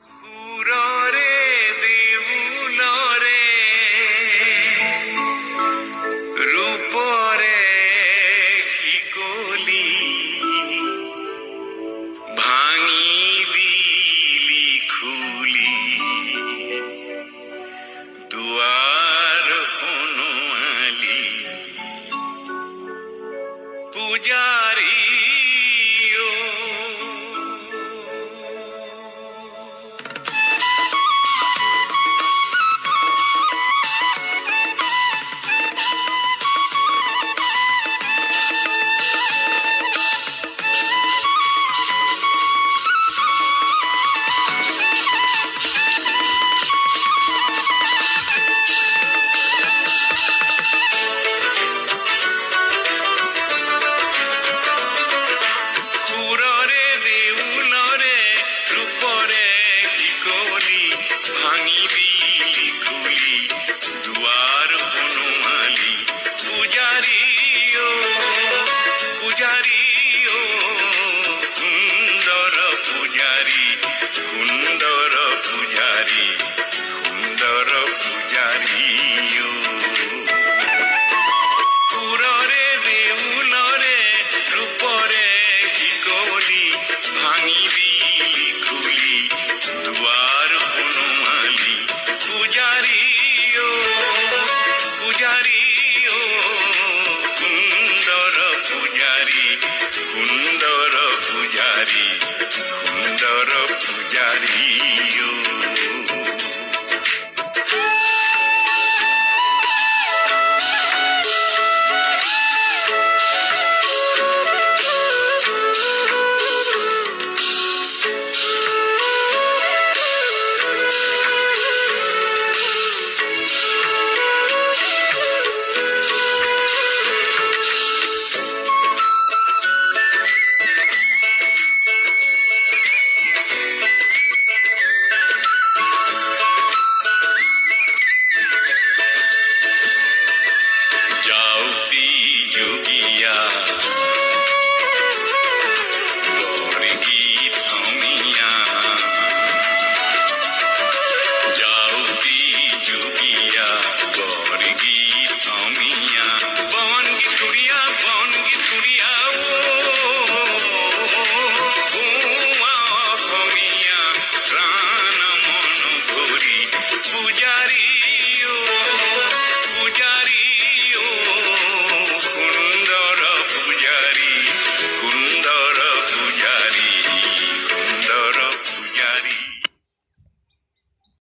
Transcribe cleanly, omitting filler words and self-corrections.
সুৰৰে দেউলৰে ৰূপৰে শিকলি ভাঙি দিলি খুলি দুৱাৰ সনোৱালি পূজাৰী ভাঙি দিলি খুলি দুৱাৰ সনোৱালি পূজাৰী পূজাৰী সুন্দৰ পূজাৰী সুন্দৰ পূজাৰী সুন্দৰ পূজাৰী সুৰৰে দেউলৰে ৰূপৰে শিকলি ভাঙি দিলি খুলি দুৱাৰ সনোৱালি পূজাৰী পূজাৰী সুন্দৰ পূজাৰী সুন্দৰ পূজাৰী সুন্দৰ পূজাৰী সুন্দৰ পূজাৰী সুন্দৰ পূজাৰী